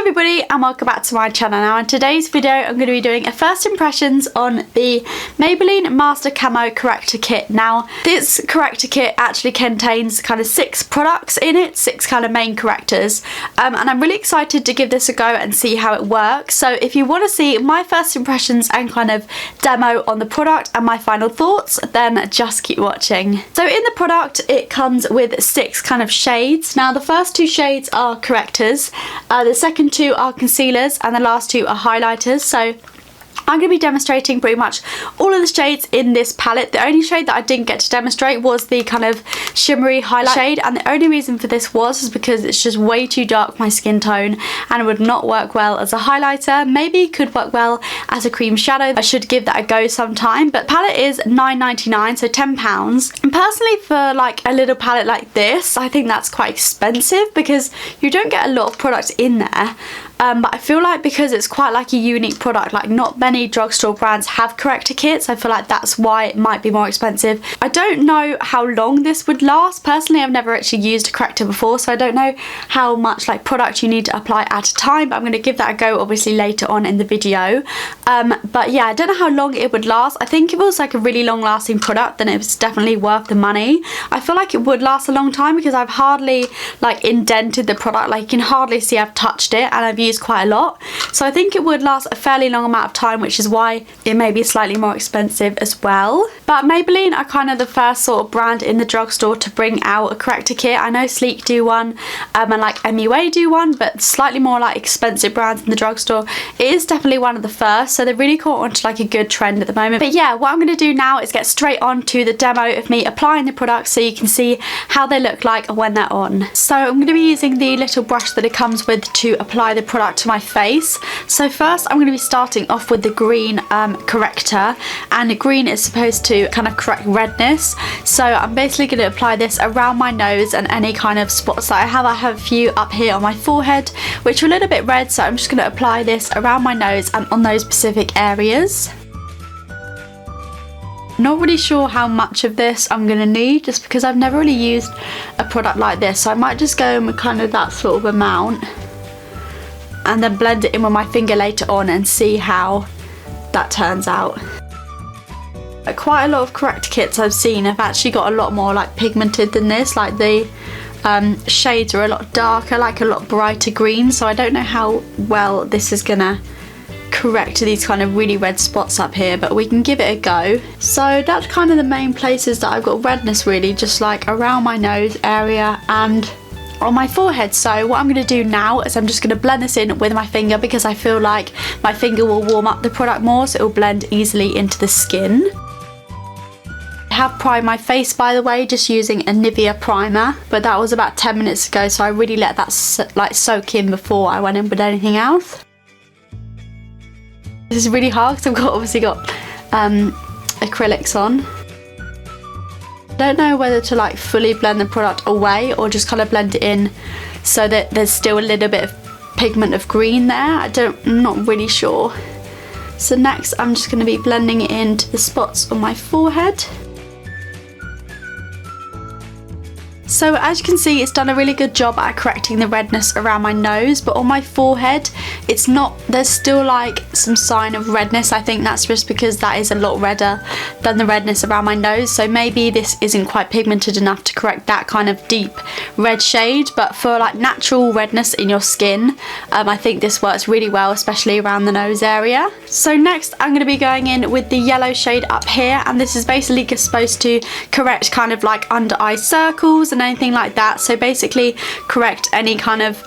everybody and welcome back to my channel. Now in today's video I'm going to be doing a first impressions on the Maybelline Master Camo Corrector Kit. Now this corrector kit actually contains kind of 6 products in it, 6 kind of main correctors, and I'm really excited to give this a go and see how it works. So if you want to see my first impressions and kind of demo on the product and my final thoughts, then just keep watching. So in the product it comes with 6 kind of shades. Now the first 2 shades are correctors, the second 2 are concealers, and the last 2 are highlighters. So I'm going to be demonstrating pretty much all of the shades in this palette. The only shade that I didn't get to demonstrate was the kind of shimmery highlight shade, and the only reason for this was because it's just way too dark for my skin tone and it would not work well as a highlighter. Maybe it could work well as a cream shadow. I should give that a go sometime. But palette is £9.99, so £10. And personally, for like a little palette like this, I think that's quite expensive because you don't get a lot of products in there. But I feel like because it's quite like a unique product, like not many drugstore brands have corrector kits, I feel like that's why it might be more expensive. I don't know how long this would last. Personally, I've never actually used a corrector before, so I don't know how much like product you need to apply at a time, but I'm going to give that a go obviously later on in the video. But yeah, I don't know how long it would last. I think if it was like a really long lasting product, then it was definitely worth the money. I feel like it would last a long time because I've hardly like indented the product, like you can hardly see I've touched it, and I've used quite a lot, so I think it would last a fairly long amount of time, which is why it may be slightly more expensive as well. But Maybelline are kind of the first sort of brand in the drugstore to bring out a corrector kit. I know Sleek do one, and like MUA do one, but slightly more like expensive brands in the drugstore. It is definitely one of the first, so they're really caught onto like a good trend at the moment. But yeah, what I'm going to do now is get straight on to the demo of me applying the product so you can see how they look like when they're on. So I'm going to be using the little brush that it comes with to apply the product to my face. So first I'm going to be starting off with the green corrector, and the green is supposed to kind of correct redness. So I'm basically going to apply this around my nose and any kind of spots that I have. I have a few up here on my forehead which are a little bit red, so I'm just going to apply this around my nose and on those specific areas. Not really sure how much of this I'm going to need, just because I've never really used a product like this, so I might just go in with kind of that sort of amount and then blend it in with my finger later on and see how that turns out. Quite a lot of corrector kits I've seen have actually got a lot more like pigmented than this, like the shades are a lot darker, like a lot brighter green, so I don't know how well this is gonna correct these kind of really red spots up here, but we can give it a go. So that's kind of the main places that I've got redness, really just like around my nose area and on my forehead. So what I'm going to do now is I'm just going to blend this in with my finger, because I feel like my finger will warm up the product more, so it will blend easily into the skin. I have primed my face, by the way, just using a Nivea primer, but that was about 10 minutes ago, so I really let that like soak in before I went in with anything else. This is really hard because I've obviously got acrylics on. I don't know whether to like fully blend the product away or just kind of blend it in so that there's still a little bit of pigment of green there. I'm not really sure. So next I'm just going to be blending it into the spots on my forehead. So as you can see, it's done a really good job at correcting the redness around my nose, but on my forehead it's not, there's still like some sign of redness. I think that's just because that is a lot redder than the redness around my nose, so maybe this isn't quite pigmented enough to correct that kind of deep red shade. But for like natural redness in your skin, I think this works really well, especially around the nose area. So next I'm going to be going in with the yellow shade up here, and this is basically just supposed to correct kind of like under eye circles and anything like that. So basically correct any kind of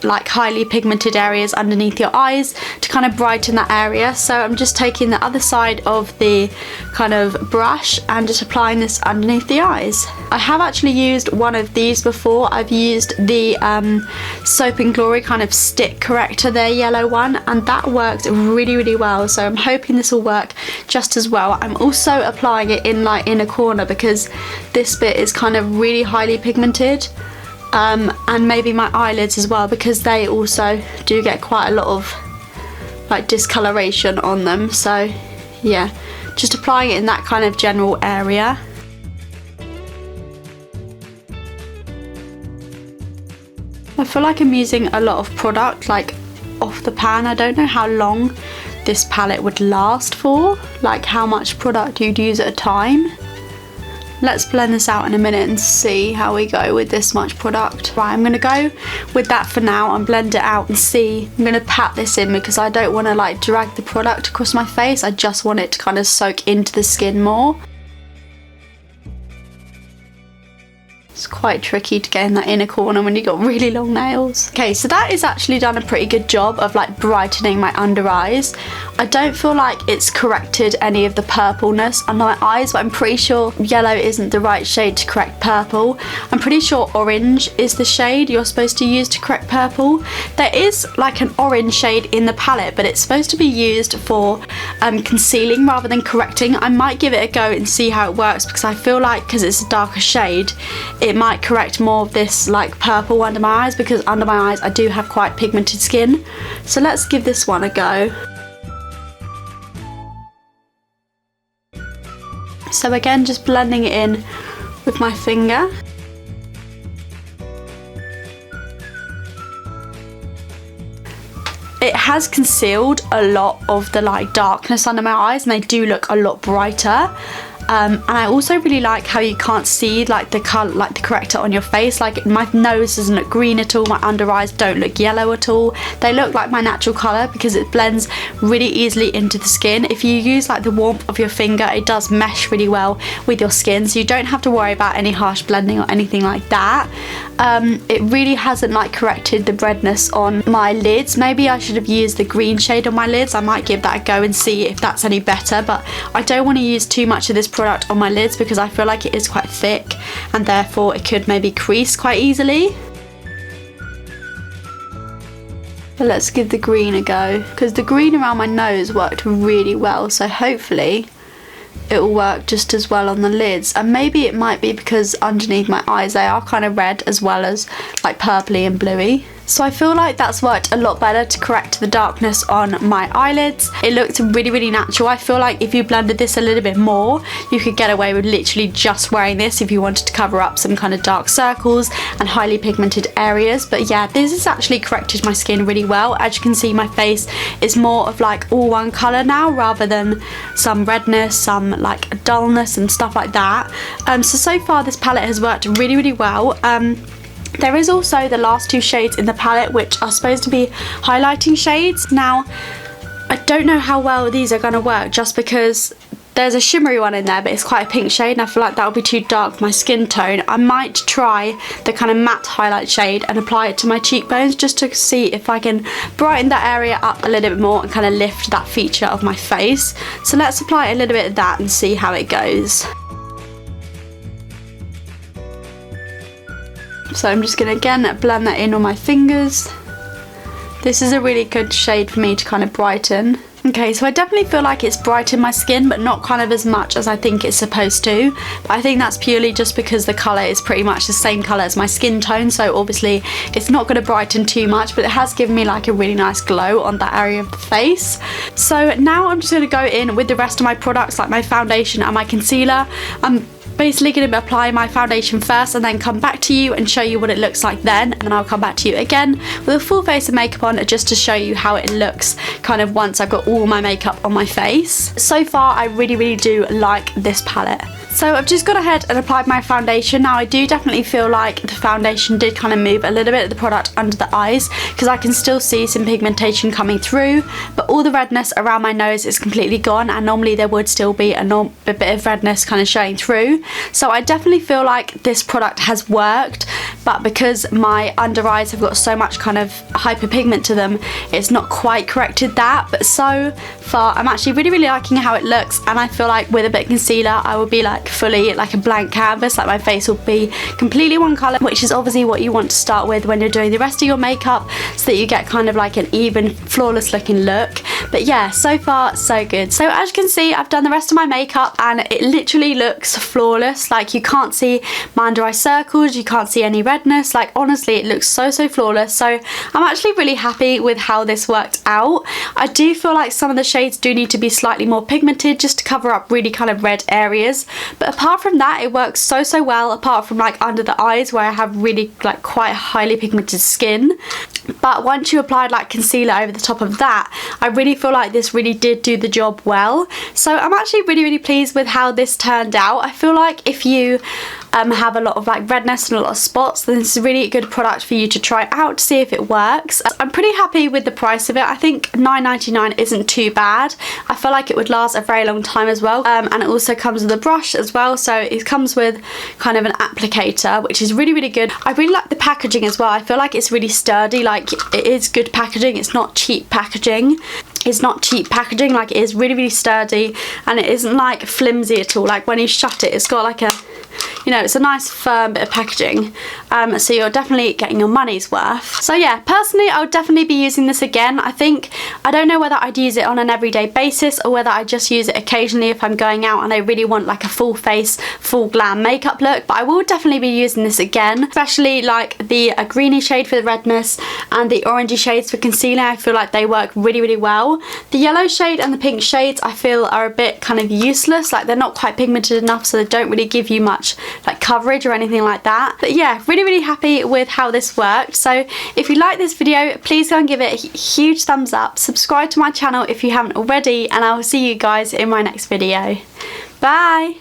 like highly pigmented areas underneath your eyes to kind of brighten that area. So I'm just taking the other side of the kind of brush and just applying this underneath the eyes. I have actually used one of these before. I've used the Soap and Glory kind of stick corrector, their yellow one, and that worked really well, so I'm hoping this will work just as well. I'm also applying it in like in a corner because this bit is kind of really highly pigmented, and maybe my eyelids as well, because they also do get quite a lot of like discoloration on them. So yeah, just applying it in that kind of general area. I feel like I'm using a lot of product like off the pan. I don't know how long this palette would last for, like how much product you'd use at a time. Let's blend this out in a minute and see how we go with this much product. Right, I'm gonna go with that for now and blend it out and see. I'm gonna pat this in because I don't wanna like drag the product across my face. I just want it to kind of soak into the skin more. It's quite tricky to get in that inner corner when you've got really long nails. Okay, so that is actually done a pretty good job of like brightening my under eyes. I don't feel like it's corrected any of the purpleness under my eyes, but I'm pretty sure yellow isn't the right shade to correct purple. I'm pretty sure orange is the shade you're supposed to use to correct purple. There is like an orange shade in the palette, but it's supposed to be used for concealing rather than correcting. I might give it a go and see how it works because I feel like because it's a darker shade, it might correct more of this like purple under my eyes, because under my eyes I do have quite pigmented skin. So let's give this one a go. So again, just blending it in with my finger. It has concealed a lot of the like darkness under my eyes and they do look a lot brighter. And I also really like how you can't see like the colour, like the corrector on your face. Like my nose doesn't look green at all, my under eyes don't look yellow at all. They look like my natural colour because it blends really easily into the skin. If you use like the warmth of your finger, it does mesh really well with your skin, so you don't have to worry about any harsh blending or anything like that. It really hasn't like corrected the redness on my lids. Maybe I should have used the green shade on my lids. I might give that a go and see if that's any better, but I don't want to use too much of this product on my lids because I feel like it is quite thick and therefore it could maybe crease quite easily. But let's give the green a go because the green around my nose worked really well, so hopefully it will work just as well on the lids. And maybe it might be because underneath my eyes they are kind of red as well as like purpley and bluey. So I feel like that's worked a lot better to correct the darkness on my eyelids. It looked really natural. I feel like if you blended this a little bit more, you could get away with literally just wearing this if you wanted to cover up some kind of dark circles and highly pigmented areas. But yeah, this has actually corrected my skin really well. As you can see, my face is more of like all one colour now rather than some redness, some like dullness and stuff like that. So far this palette has worked really well. There is also the last two shades in the palette which are supposed to be highlighting shades. Now, I don't know how well these are going to work just because there's a shimmery one in there, but it's quite a pink shade and I feel like that would be too dark for my skin tone. I might try the kind of matte highlight shade and apply it to my cheekbones just to see if I can brighten that area up a little bit more and kind of lift that feature of my face. So let's apply a little bit of that and see how it goes. So I'm just going to again blend that in on my fingers. This is a really good shade for me to kind of brighten. Okay, so I definitely feel like it's brightened my skin, but not kind of as much as I think it's supposed to. But I think that's purely just because the colour is pretty much the same colour as my skin tone, so obviously it's not going to brighten too much, but it has given me like a really nice glow on that area of the face. So now I'm just going to go in with the rest of my products, like my foundation and my concealer. I'm basically going to apply my foundation first and then come back to you and show you what it looks like then, and then I'll come back to you again with a full face of makeup on just to show you how it looks kind of once I've got all my makeup on my face. So far I really do like this palette. So I've just gone ahead and applied my foundation. Now I do definitely feel like the foundation did kind of move a little bit of the product under the eyes because I can still see some pigmentation coming through, but all the redness around my nose is completely gone, and normally there would still be a bit of redness kind of showing through. So I definitely feel like this product has worked, but because my under eyes have got so much kind of hyperpigment to them, it's not quite corrected that. But so far I'm actually really liking how it looks, and I feel like with a bit of concealer I will be like fully like a blank canvas, like my face will be completely one colour, which is obviously what you want to start with when you're doing the rest of your makeup, so that you get kind of like an even flawless looking look. But yeah, so far so good. So as you can see, I've done the rest of my makeup and it literally looks flawless. Like you can't see my under eye circles, you can't see any redness. Like honestly, it looks so flawless. So I'm actually really happy with how this worked out. I do feel like some of the shades do need to be slightly more pigmented just to cover up really kind of red areas. But apart from that, it works so well, apart from like under the eyes where I have really like quite highly pigmented skin. But once you applied like concealer over the top of that, I really feel like this really did do the job well. So I'm actually really pleased with how this turned out. I feel like if you have a lot of like redness and a lot of spots, then this is a really good product for you to try out to see if it works. I'm pretty happy with the price of it. I think £9.99 isn't too bad. I feel like it would last a very long time as well, and it also comes with a brush as well, so it comes with kind of an applicator, which is really good. I really like the packaging as well. I feel like it's really sturdy. Like it is good packaging, it's not cheap packaging. It's not cheap packaging, like it is really sturdy, and it isn't like flimsy at all. Like when you shut it, it's got like a, you know, it's a nice firm bit of packaging, so you're definitely getting your money's worth. So yeah, personally I would definitely be using this again. I don't know whether I'd use it on an everyday basis or whether I just use it occasionally if I'm going out and I really want like a full face, full glam makeup look, but I will definitely be using this again, especially like the greeny shade for the redness and the orangey shades for concealer. I feel like they work really well. The yellow shade and the pink shades I feel are a bit kind of useless, like they're not quite pigmented enough, so they don't really give you much like coverage or anything like that. But yeah, really happy with how this worked. So if you like this video, please go and give it a huge thumbs up, subscribe to my channel if you haven't already, and I will see you guys in my next video. Bye!